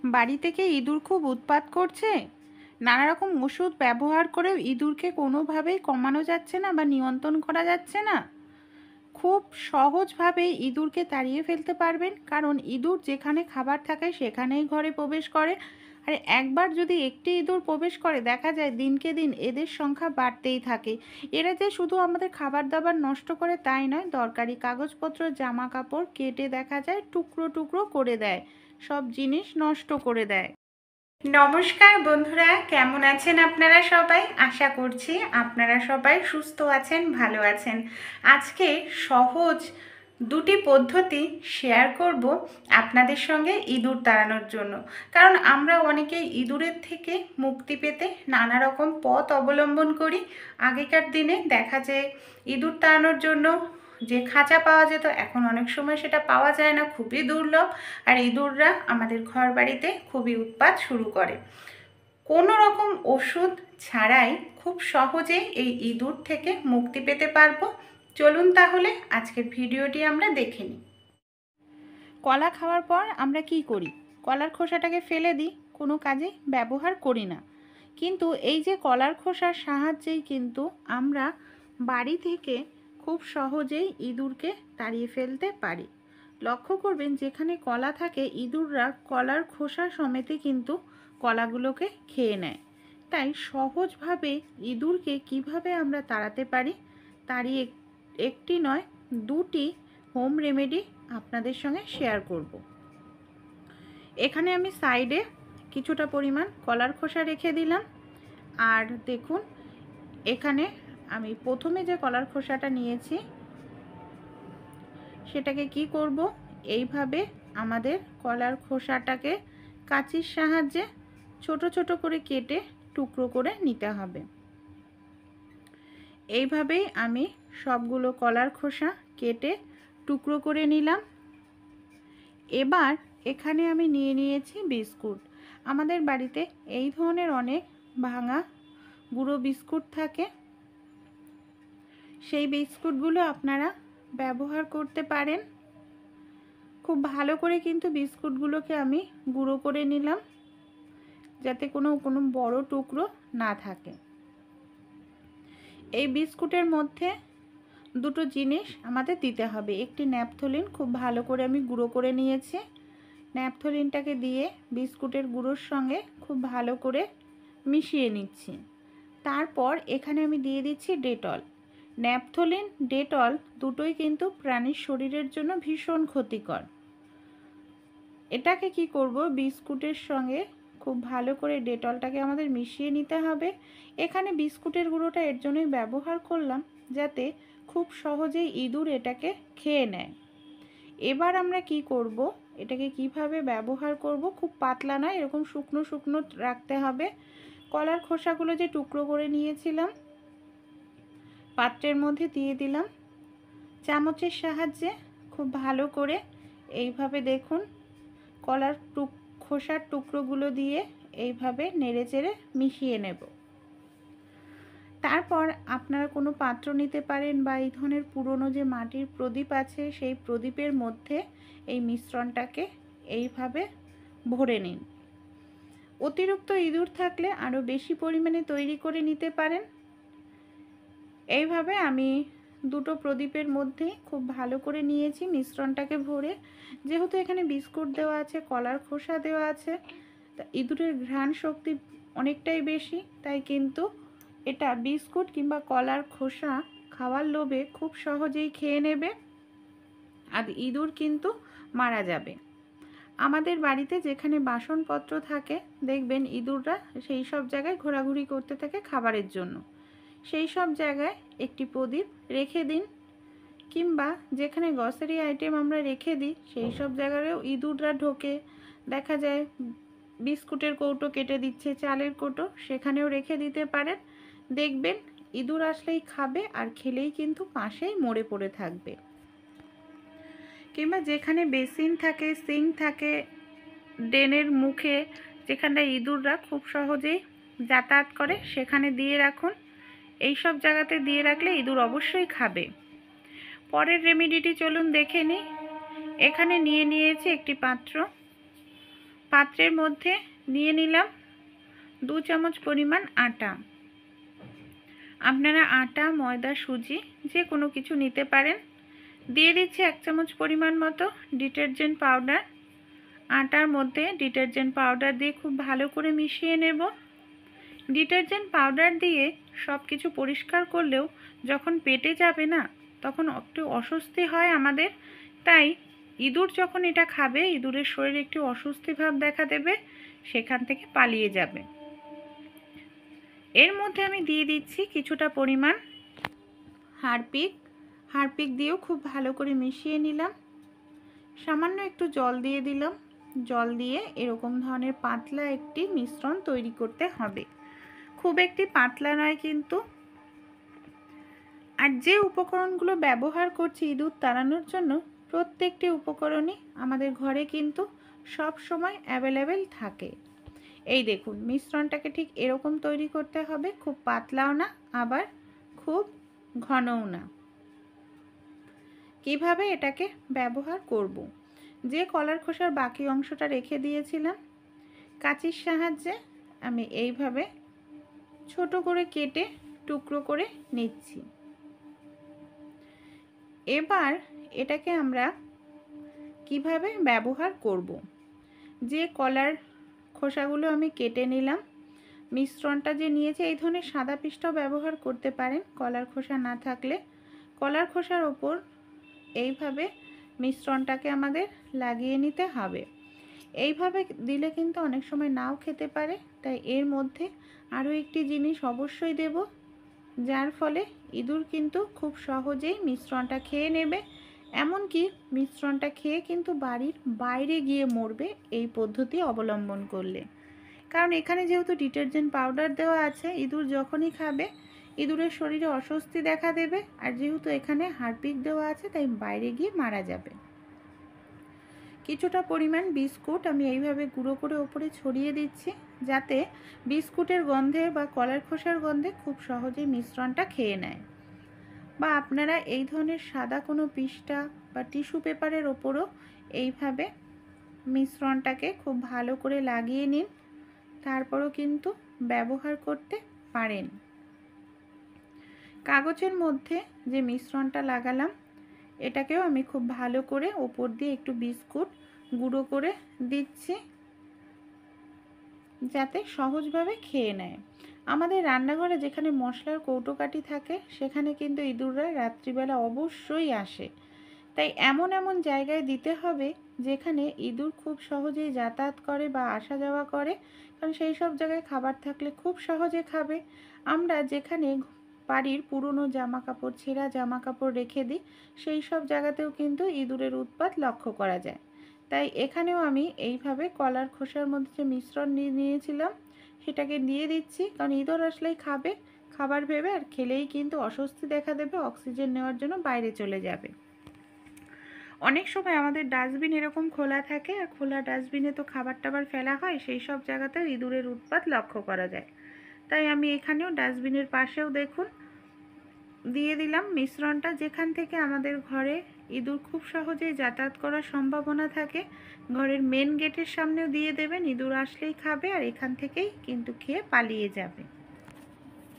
বাড়ি থেকে ইঁদুর খুব উৎপাত করছে, নানা রকম ওষুধ ব্যবহার করেও ইঁদুরকে কোনোভাবেই কমানো যাচ্ছে না বা নিয়ন্ত্রণ করা যাচ্ছে না। খুব সহজভাবে ইঁদুরকে তাড়িয়ে ফেলতে পারবেন, কারণ ইঁদুর যেখানে খাবার থাকে সেখানেই ঘরে প্রবেশ করে। আর একবার যদি একটি ইঁদুর প্রবেশ করে, দেখা যায় দিনকে দিন এদের সংখ্যা বাড়তেই থাকে। এরা যে শুধু আমাদের খাবার দাবার নষ্ট করে তাই নয়, দরকারি কাগজপত্র, জামা কাপড় কেটে দেখা যায় টুকরো টুকরো করে দেয়, সব জিনিস নষ্ট করে দেয়। নমস্কার বন্ধুরা, কেমন আছেন আপনারা সবাই? আশা করছি আপনারা সবাই সুস্থ আছেন, ভালো আছেন। আজকে সহজ দুটি পদ্ধতি শেয়ার করব আপনাদের সঙ্গে ইঁদুর তাড়ানোর জন্য। কারণ আমরা অনেকেই ইঁদুরের থেকে মুক্তি পেতে নানা রকম পথ অবলম্বন করি। আগেকার দিনে দেখা যায় ইঁদুর তাড়ানোর জন্য যে খাঁচা পাওয়া যেত, এখন অনেক সময় সেটা পাওয়া যায় না, খুবই দুর্লভ। আর ইঁদুররা আমাদের ঘর বাড়িতে খুবই উৎপাত শুরু করে। কোনো রকম ওষুধ ছাড়াই খুব সহজেই এই ইঁদুর থেকে মুক্তি পেতে পারবো। চলুন তাহলে আজকের ভিডিওটি আমরা দেখে নিই। কলা খাওয়ার পর আমরা কি করি? কলার খোসাটাকে ফেলে দিই, কোনো কাজে ব্যবহার করি না। কিন্তু এই যে কলার খোসার সাহায্যেই কিন্তু আমরা বাড়ি থেকে খুব সহজেই ইঁদুরকে তাড়িয়ে ফেলতে পারি। লক্ষ্য করবেন, যেখানে কলা থাকে ইঁদুররা কলার খোসা সমেতে কিন্তু কলাগুলোকে খেয়ে নেয়। তাই সহজভাবে ইঁদুরকে কিভাবে আমরা তাড়াতে পারি তারই একটি নয়, দুটি হোম রেমেডি আপনাদের সঙ্গে শেয়ার করব। এখানে আমি সাইডে কিছুটা পরিমাণ কলার খোসা রেখে দিলাম। আর দেখুন, এখানে আমি প্রথমে যে কলার খোসাটা নিয়েছি সেটাকে কি করব, এইভাবে আমাদের কলার খোসাটাকে কাঁচির সাহায্যে ছোট ছোট করে কেটে টুকরো করে নিতে হবে। এইভাবেই আমি সবগুলো কলার খোসা কেটে টুকরো করে নিলাম। এবার এখানে আমি নিয়ে নিয়েছি বিস্কুট। আমাদের বাড়িতে এই ধরনের অনেক ভাঙা গুঁড়ো বিস্কুট থাকে, সেই বিস্কুটগুলো আপনারা ব্যবহার করতে পারেন। খুব ভালো করে কিন্তু বিস্কুটগুলোকে আমি গুঁড়ো করে নিলাম, যাতে কোনো বড় টুকরো না থাকে। এই বিস্কুটের মধ্যে দুটো জিনিস আমাদের দিতে হবে। একটি ন্যাপথলিন খুব ভালো করে আমি গুঁড়ো করে নিয়েছি। ন্যাপথলিনটাকে দিয়ে বিস্কুটের গুঁড়োর সঙ্গে খুব ভালো করে মিশিয়ে নিচ্ছি। তারপর এখানে আমি দিয়ে দিচ্ছি ডেটল। ন্যাপথলিন, ডেটল দুটোই কিন্তু প্রাণীর শরীরের জন্য ভীষণ ক্ষতিকর। এটাকে কি করব, বিস্কুটের সঙ্গে খুব ভালো করে ডেটলটাকে আমাদের মিশিয়ে নিতে হবে। এখানে বিস্কুটের গুঁড়োটা এর জন্যই ব্যবহার করলাম, যাতে খুব সহজেই ইঁদুর এটাকে খেয়ে নেয়। এবার আমরা কি করব, এটাকে কিভাবে ব্যবহার করব, খুব পাতলা নয়, এরকম শুকনো শুকনো রাখতে হবে। কলার খোসাগুলো যে টুকরো করে নিয়েছিলাম পাত্রের মধ্যে দিয়ে দিলাম। চামচের সাহায্যে খুব ভালো করে এইভাবে দেখুন কলার খোসার টুকরোগুলো দিয়ে এইভাবে নেড়েচেড়ে মিশিয়ে নেব। তারপর আপনারা কোনো পাত্র নিতে পারেন, বা এই ধরনের পুরনো যে মাটির প্রদীপ আছে সেই প্রদীপের মধ্যে এই মিশ্রণটাকে এইভাবে ভরে নিন। অতিরিক্ত ইঁদুর থাকলে আরও বেশি পরিমাণে তৈরি করে নিতে পারেন। এইভাবে আমি দুটো প্রদীপের মধ্যে খুব ভালো করে নিয়েছি মিশ্রণটাকে ভরে। যেহেতু এখানে বিস্কুট দেওয়া আছে, কলার খোসা দেওয়া আছে, তা ইঁদুরের ঘ্রাণ শক্তি অনেকটাই বেশি, তাই কিন্তু এটা বিস্কুট কিংবা কলার খোসা খাওয়ার লোভে খুব সহজেই খেয়ে নেবে, আর ইঁদুর কিন্তু মারা যাবে। আমাদের বাড়িতে যেখানে বাসনপত্র থাকে, দেখবেন ইঁদুররা সেই সব জায়গায় ঘোরাঘুরি করতে থাকে খাবারের জন্য। সেই সব জায়গায় একটি প্রদীপ রেখে দিন, কিংবা যেখানে গ্রসারি আইটেম আমরা রেখে দিই সেই সব জায়গায়ও ইঁদুররা ঢোকে। দেখা যায় বিস্কুটের কৌটো কেটে দিচ্ছে, চালের কৌটো, সেখানেও রেখে দিতে পারেন। দেখবেন ইঁদুর আসলেই খাবে, আর খেলেই কিন্তু পাশেই মরে পড়ে থাকবে। কিংবা যেখানে বেসিন থাকে, সিঙ্ক থাকে, ড্রেনের মুখে যেখানটা ইঁদুররা খুব সহজেই যাতায়াত করে সেখানে দিয়ে রাখুন। এই সব জায়গাতে দিয়ে রাখলে ইঁদুর অবশ্যই খাবে। পরের রেমেডিটি চলুন দেখে নিই। এখানে নিয়ে নিয়েছি একটি পাত্র। পাত্রের মধ্যে নিয়ে নিলাম 2 চামচ পরিমাণ আটা। আপনারা আটা, ময়দা, সুজি যে কোনো কিছু নিতে পারেন। দিয়ে দিচ্ছি 1 চামচ পরিমাণ মতো ডিটারজেন্ট পাউডার। আটার মধ্যে ডিটারজেন্ট পাউডার দিয়ে খুব ভালো করে মিশিয়ে নেব। ডিটারজেন্ট পাউডার দিয়ে সব কিছু পরিষ্কার করলেও যখন পেটে যাবে না, তখন একটু অস্বস্তি হয় আমাদের। তাই ইঁদুর যখন এটা খাবে, ইঁদুরের শরীরে একটু অস্বস্তি ভাব দেখা দেবে, সেখান থেকে পালিয়ে যাবে। এর মধ্যে আমি দিয়ে দিচ্ছি কিছুটা পরিমাণ হারপিক। হারপিক দিয়েও খুব ভালো করে মিশিয়ে নিলাম। সামান্য একটু জল দিয়ে দিলাম। জল দিয়ে এরকম ধরনের পাতলা একটি মিশ্রণ তৈরি করতে হবে। খুব একটি পাতলা নয় কিন্তু। আর যে উপকরণগুলো ব্যবহার করছি ইঁদুর তাড়ানোর জন্য, প্রত্যেকটি উপকরণই আমাদের ঘরে কিন্তু সব সময় অ্যাভেলেবেল থাকে। এই দেখুন, মিশ্রণটাকে ঠিক এরকম তৈরি করতে হবে, খুব পাতলাও না আবার খুব ঘনও না। কিভাবে এটাকে ব্যবহার করব, যে কলার খোসার বাকি অংশটা রেখে দিয়েছিলাম, কাঁচির সাহায্যে আমি এইভাবে ছোট করে কেটে টুকরো করে নিচ্ছি। এবার এটাকে আমরা কিভাবে ব্যবহার করব, যে কলার খোসাগুলো আমি কেটে নিলাম, মিশ্রণটা যে নিয়েছি, এই ধরনের সাদা পিসটাও ব্যবহার করতে পারেন কলার খোসা না থাকলে। কলার খোসার ওপর এইভাবে মিশ্রণটাকে আমাদের লাগিয়ে নিতে হবে। এইভাবে দিলে কিন্তু অনেক সময় নাও খেতে পারে, তাই এর মধ্যে আরও একটি জিনিস অবশ্যই দেব, যার ফলে ইঁদুর কিন্তু খুব সহজেই মিশ্রণটা খেয়ে নেবে। এমনকি মিশ্রণটা খেয়ে কিন্তু বাড়ির বাইরে গিয়ে মরবে এই পদ্ধতি অবলম্বন করলে। কারণ এখানে যেহেতু ডিটারজেন্ট পাউডার দেওয়া আছে, ইঁদুর যখনই খাবে ইঁদুরের শরীরে অস্বস্তি দেখা দেবে। আর যেহেতু এখানে হারপিক দেওয়া আছে, তাই বাইরে গিয়ে মারা যাবে। কিছুটা পরিমাণ বিস্কুট আমি এইভাবে গুঁড়ো করে ওপরে ছড়িয়ে দিচ্ছি, যাতে বিস্কুটের গন্ধে বা কলার খোসার গন্ধে খুব সহজেই মিশ্রণটা খেয়ে নেয়। বা আপনারা এই ধরনের সাদা কোনো পৃষ্ঠা বা টিস্যু পেপারের ওপরও এইভাবে মিশ্রণটাকে খুব ভালো করে লাগিয়ে নিন, তারপরও কিন্তু ব্যবহার করতে পারেন। কাগজের মধ্যে যে মিশ্রণটা লাগালাম, এটাকেও আমি খুব ভালো করে ওপর দিয়ে একটু বিস্কুট গুঁড়ো করে দিচ্ছি, যাতে সহজভাবে খেয়ে নেয়। আমাদের রান্নাঘরে যেখানে মশলার কৌটোকাঠি থাকে, সেখানে কিন্তু ইঁদুররা রাত্রিবেলা অবশ্যই আসে। তাই এমন এমন জায়গায় দিতে হবে যেখানে ইঁদুর খুব সহজেই যাতায়াত করে বা আসা যাওয়া করে, কারণ সেই সব জায়গায় খাবার থাকলে খুব সহজে খাবে। আমরা যেখানে বাড়ির পুরনো জামা কাপড়, ছেঁড়া জামা কাপড় রেখে দিই, সেই সব জায়গাতেও কিন্তু ইঁদুরের উৎপাত লক্ষ্য করা যায়। তাই এখানেও আমি এইভাবে কলার খোসার মধ্যে যে মিশ্রণ নিয়েছিলাম, সেটাকে দিয়ে দিচ্ছি, কারণ ইঁদুর আসলেই খাবে, খাবার ভেবে, আর খেলেই কিন্তু অস্বস্তি দেখা দেবে, অক্সিজেন নেওয়ার জন্য বাইরে চলে যাবে। অনেক সময় আমাদের ডাস্টবিন এরকম খোলা থাকে, আর খোলা ডাস্টবিনে তো খাবার টাবার ফেলা হয়, সেই সব জায়গাতেও ইঁদুরের উৎপাত লক্ষ্য করা যায়। তাই আমি এখানেও ডাস্টবিনের পাশেও দেখুন দিয়ে দিলাম মিশ্রণটা, যেখান থেকে আমাদের ঘরে ইঁদুর খুব সহজেই যাতায়াত করার সম্ভাবনা থাকে। ঘরের মেন গেটের সামনেও দিয়ে দেবেন, ইঁদুর আসলেই খাবে আর এখান থেকেই কিন্তু খেয়ে পালিয়ে যাবে।